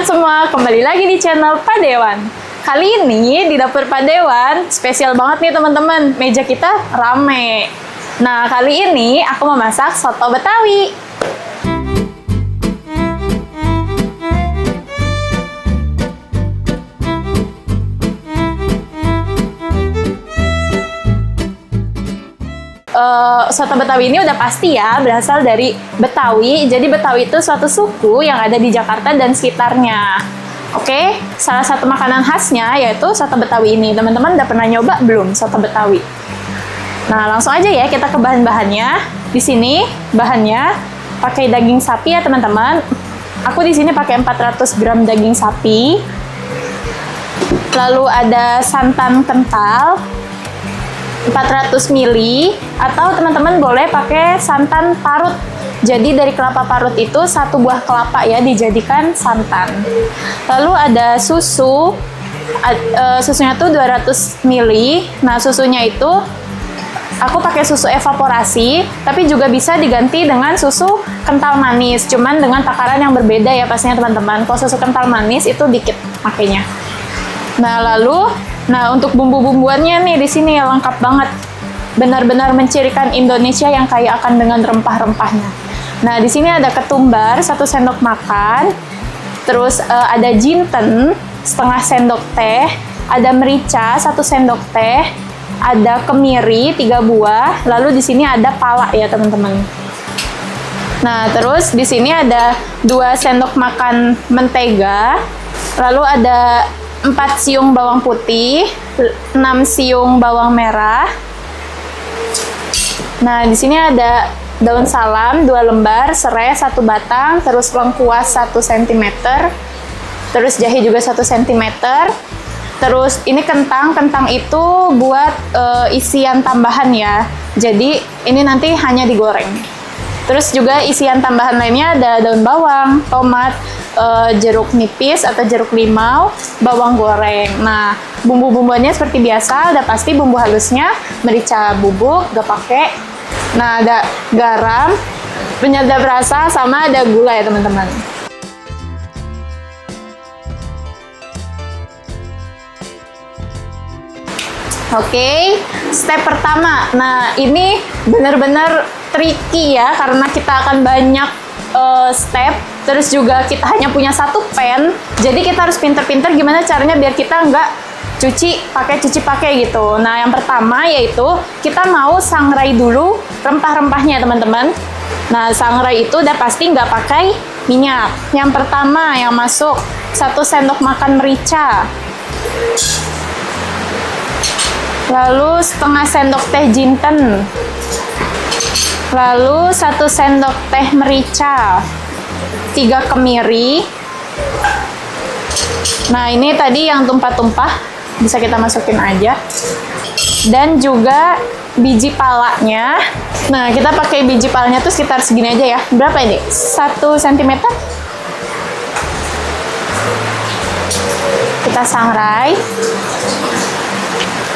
semua, kembali lagi di channel Pak Dewan. Kali ini di dapur Pak Dewan spesial banget nih teman-teman. Meja kita rame. Nah, kali ini aku mau masak soto Betawi. Soto Betawi ini udah pasti ya berasal dari Betawi. Jadi Betawi itu suatu suku yang ada di Jakarta dan sekitarnya. Oke, salah satu makanan khasnya yaitu soto Betawi ini. Teman-teman udah pernah nyoba belum soto Betawi? Nah, langsung aja ya kita ke bahan-bahannya. Di sini bahannya pakai daging sapi ya teman-teman. Aku di sini pakai 400 gram daging sapi. Lalu ada santan kental 400 ml, atau teman-teman boleh pakai santan parut. Jadi dari kelapa parut itu satu buah kelapa ya dijadikan santan. Lalu ada susu, susunya tuh 200 ml. Nah, susunya itu aku pakai susu evaporasi, tapi juga bisa diganti dengan susu kental manis, cuman dengan takaran yang berbeda ya pastinya teman-teman. Kalau susu kental manis itu dikit makanya. Nah, untuk bumbu-bumbuannya nih di sini lengkap banget. Benar-benar mencirikan Indonesia yang kaya akan dengan rempah-rempahnya. Nah, di sini ada ketumbar 1 sendok makan. Terus ada jinten setengah sendok teh, ada merica 1 sendok teh, ada kemiri 3 buah, lalu di sini ada pala ya, teman-teman. Nah, terus di sini ada 2 sendok makan mentega, lalu ada 4 siung bawang putih, 6 siung bawang merah. Nah, di sini ada daun salam 2 lembar, serai 1 batang, terus lengkuas 1 cm, terus jahe juga 1 cm. Terus ini kentang itu buat isian tambahan ya. Jadi ini nanti hanya digoreng. Terus juga isian tambahan lainnya ada daun bawang, tomat, jeruk nipis atau jeruk limau, bawang goreng. Nah, bumbu-bumbuannya seperti biasa, udah pasti bumbu halusnya, merica bubuk, gak pakai. Nah, ada garam, penyedap rasa, sama ada gula ya teman-teman. Oke, step pertama. Nah, ini benar-benar tricky ya, karena kita akan banyak step. Terus juga kita hanya punya 1 pan, jadi kita harus pinter-pinter gimana caranya biar kita nggak cuci pakai gitu. Nah, yang pertama yaitu kita mau sangrai dulu rempah-rempahnya teman-teman. Nah, sangrai itu udah pasti nggak pakai minyak. Yang pertama yang masuk 1 sendok makan merica, lalu setengah sendok teh jinten, lalu 1 sendok teh merica, 3 kemiri. Nah, ini tadi yang tumpah-tumpah bisa kita masukin aja. Dan juga biji palanya. Nah, kita pakai biji palanya tuh sekitar segini aja ya. Berapa ini? 1 cm. Kita sangrai.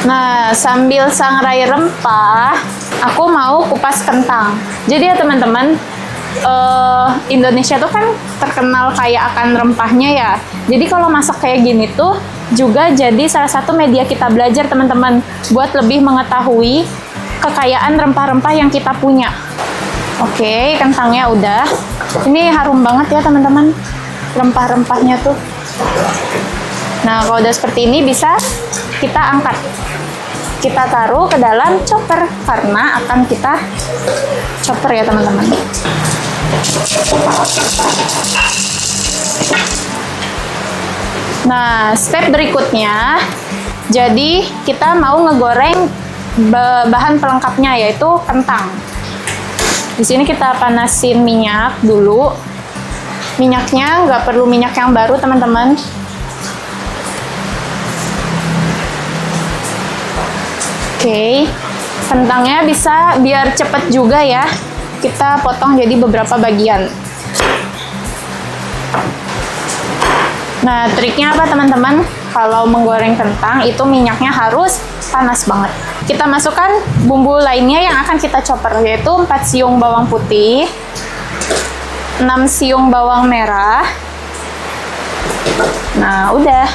Nah, sambil sangrai rempah, aku mau kupas kentang. Jadi ya teman-teman, Indonesia tuh kan terkenal kaya akan rempahnya ya. Jadi kalau masak kayak gini tuh juga jadi salah satu media kita belajar teman-teman, buat lebih mengetahui kekayaan rempah-rempah yang kita punya. Oke, kentangnya udah. Ini harum banget ya teman-teman, rempah-rempahnya tuh. Nah, kalau udah seperti ini bisa kita angkat. Kita taruh ke dalam chopper karena akan kita chopper ya teman-teman. Nah, step berikutnya, jadi kita mau ngegoreng bahan pelengkapnya yaitu kentang. Di sini kita panasin minyak dulu. Minyaknya nggak perlu minyak yang baru teman-teman. Oke, kentangnya bisa biar cepet juga ya, kita potong jadi beberapa bagian. Nah, triknya apa teman-teman? Kalau menggoreng kentang itu minyaknya harus panas banget. Kita masukkan bumbu lainnya yang akan kita chopper, yaitu 4 siung bawang putih, 6 siung bawang merah, Nah, udah.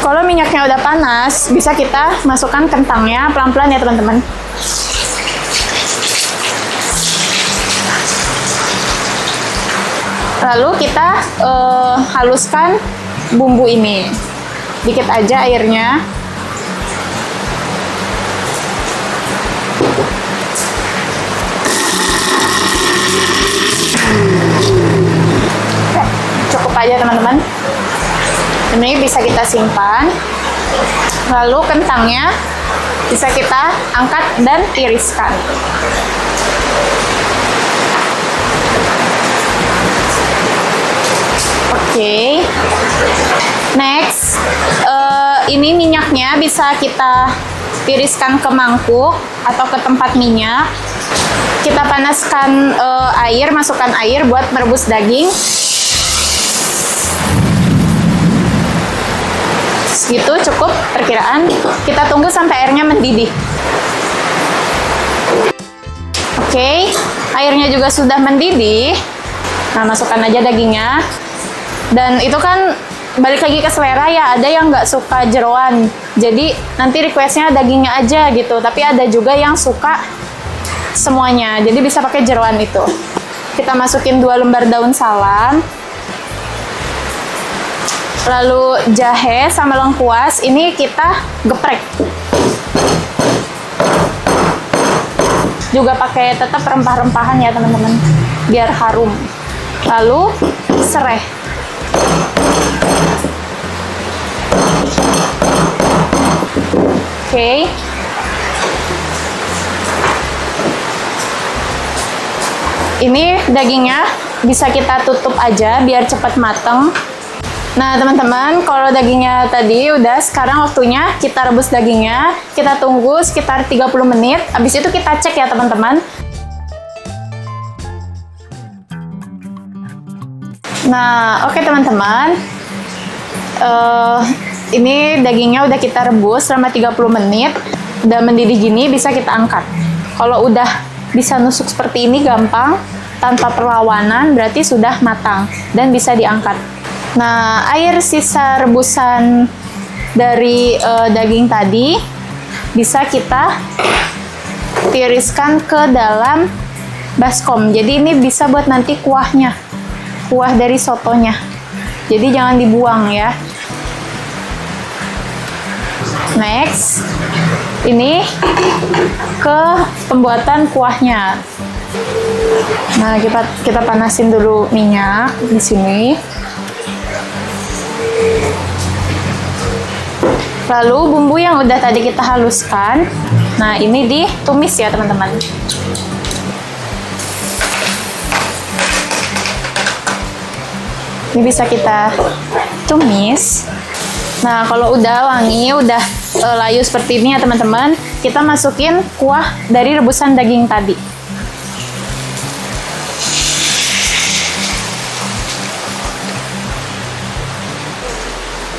Kalau minyaknya udah panas, bisa kita masukkan kentangnya pelan-pelan ya teman-teman. Lalu kita haluskan bumbu ini. Dikit aja airnya. Cukup aja teman-teman. Ini bisa kita simpan. Lalu kentangnya bisa kita angkat dan tiriskan. Oke. Next, ini minyaknya bisa kita tiriskan ke mangkuk atau ke tempat minyak. Kita panaskan air, masukkan air buat merebus daging. Gitu cukup perkiraan. Kita tunggu sampai airnya mendidih. Oke, airnya juga sudah mendidih. Nah, masukkan aja dagingnya. Dan itu kan balik lagi ke selera ya, ada yang nggak suka jeroan. Jadi nanti requestnya dagingnya aja gitu. Tapi ada juga yang suka semuanya. Jadi bisa pakai jeroan itu. Kita masukin 2 lembar daun salam. Lalu jahe sama lengkuas ini kita geprek. Juga pakai tetap rempah-rempahan ya teman-teman, biar harum. Lalu sereh. Oke. Ini dagingnya bisa kita tutup aja biar cepat mateng. Nah teman-teman, kalau dagingnya tadi udah, sekarang waktunya kita rebus dagingnya. Kita tunggu sekitar 30 menit. Habis itu kita cek ya teman-teman. Nah, oke teman-teman. Ini dagingnya udah kita rebus selama 30 menit. Udah mendidih gini, bisa kita angkat. Kalau udah bisa nusuk seperti ini gampang, tanpa perlawanan, berarti sudah matang dan bisa diangkat. Nah, air sisa rebusan dari daging tadi bisa kita tiriskan ke dalam baskom. Jadi ini bisa buat nanti kuahnya, kuah dari sotonya. Jadi jangan dibuang ya. Next, ini ke pembuatan kuahnya. Nah, kita panasin dulu minyak di sini. Lalu bumbu yang udah tadi kita haluskan, nah ini ditumis ya teman-teman. Ini bisa kita tumis. Nah kalau udah wangi, udah layu seperti ini ya teman-teman, kita masukin kuah dari rebusan daging tadi.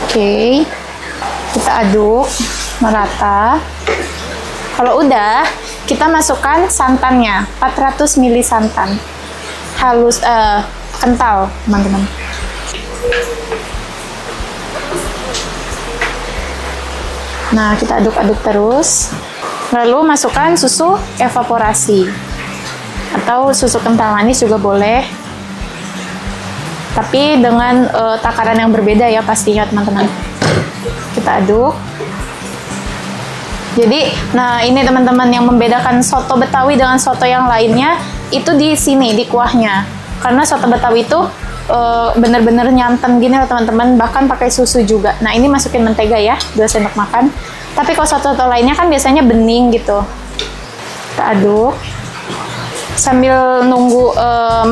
Oke, kita aduk merata. Kalau udah, kita masukkan santannya, 400 ml santan. Halus, kental, teman-teman. Nah, kita aduk-aduk terus. Lalu masukkan susu evaporasi. Atau susu kental manis juga boleh. Tapi dengan takaran yang berbeda ya pastinya teman-teman. Kita aduk. Jadi, nah ini teman-teman yang membedakan soto Betawi dengan soto yang lainnya itu di sini, di kuahnya. Karena soto Betawi itu bener-bener nyanten gini loh teman-teman, bahkan pakai susu juga. Nah ini masukin mentega ya, 2 sendok makan. Tapi kalau soto-soto lainnya kan biasanya bening gitu. Kita aduk. Sambil nunggu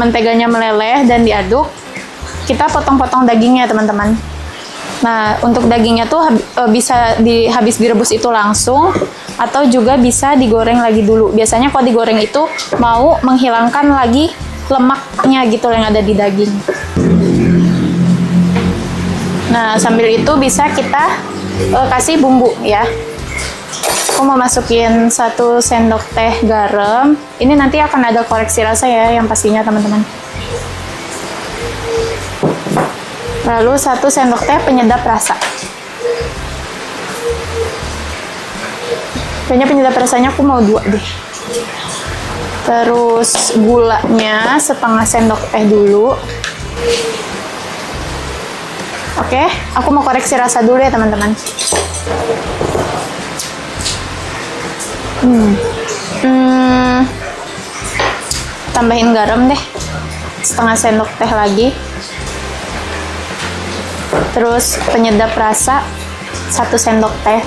menteganya meleleh dan diaduk, kita potong-potong dagingnya teman-teman. Nah, untuk dagingnya tuh bisa habis direbus itu langsung, atau juga bisa digoreng lagi dulu. Biasanya kalau digoreng itu mau menghilangkan lagi lemaknya gitu yang ada di daging. Nah, sambil itu bisa kita kasih bumbu ya. Aku mau masukin 1 sendok teh garam. Ini nanti akan ada koreksi rasa ya, yang pastinya teman-teman. Lalu 1 sendok teh penyedap rasa. Kayaknya penyedap rasanya aku mau 2 deh. Terus gulanya setengah sendok teh dulu. Oke, aku mau koreksi rasa dulu ya teman-teman. Tambahin garam deh, setengah sendok teh lagi. Terus penyedap rasa 1 sendok teh.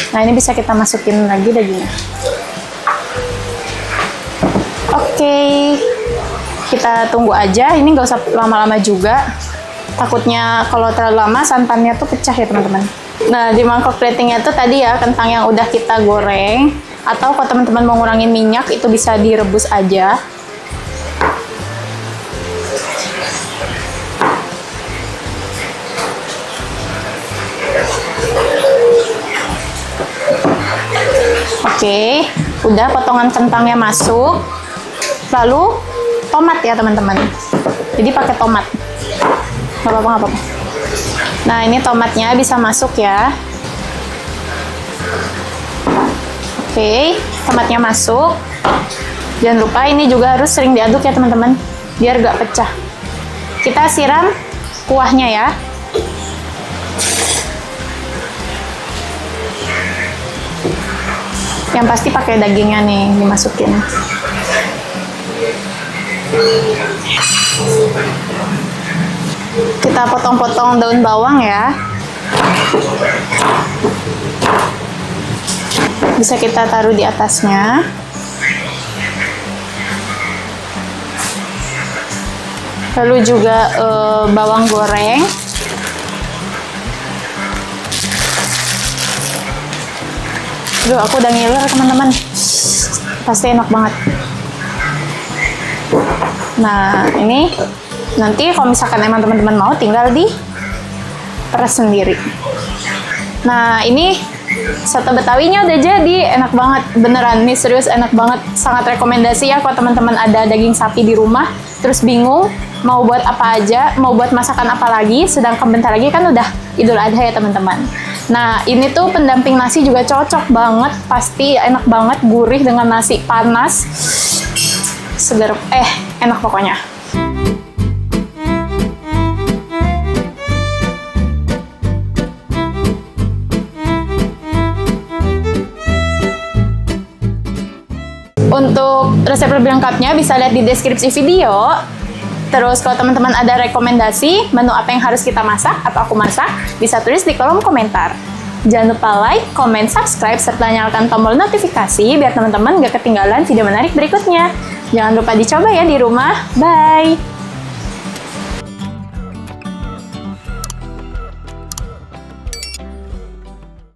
Nah, ini bisa kita masukin lagi dagingnya. Oke, kita tunggu aja. Ini nggak usah lama-lama juga. Takutnya kalau terlalu lama santannya tuh pecah ya teman-teman. Nah, di mangkok platingnya tuh tadi ya kentang yang udah kita goreng. Atau kalau teman-teman mau ngurangin minyak, itu bisa direbus aja. Oke, udah potongan kentangnya masuk. Lalu tomat ya teman-teman. Jadi pakai tomat. Nggak apa-apa, nggak apa-apa. Nah, ini tomatnya bisa masuk ya. Oke, tomatnya masuk. Jangan lupa ini juga harus sering diaduk ya teman-teman, biar gak pecah. Kita siram kuahnya ya. Yang pasti pakai dagingnya nih dimasukin. Kita potong-potong daun bawang ya. Bisa kita taruh di atasnya. Lalu juga bawang goreng. Duh, aku udah ngiler teman-teman. Pasti enak banget. Nah, ini nanti kalau misalkan emang teman-teman mau, tinggal di peres sendiri. Nah, ini soto betawinya udah jadi. Enak banget, beneran nih, serius enak banget. Sangat rekomendasi ya kalau teman-teman ada daging sapi di rumah terus bingung mau buat apa aja, mau buat masakan apa lagi, sedangkan bentar lagi kan udah Idul Adha ya teman-teman. Nah, ini tuh pendamping nasi juga cocok banget, pasti enak banget, gurih dengan nasi panas, seger, enak pokoknya. Untuk resep lebih lengkapnya bisa lihat di deskripsi video. Terus kalau teman-teman ada rekomendasi menu apa yang harus kita masak atau aku masak, bisa tulis di kolom komentar. Jangan lupa like, comment, subscribe, serta nyalakan tombol notifikasi biar teman-teman gak ketinggalan video menarik berikutnya. Jangan lupa dicoba ya di rumah. Bye!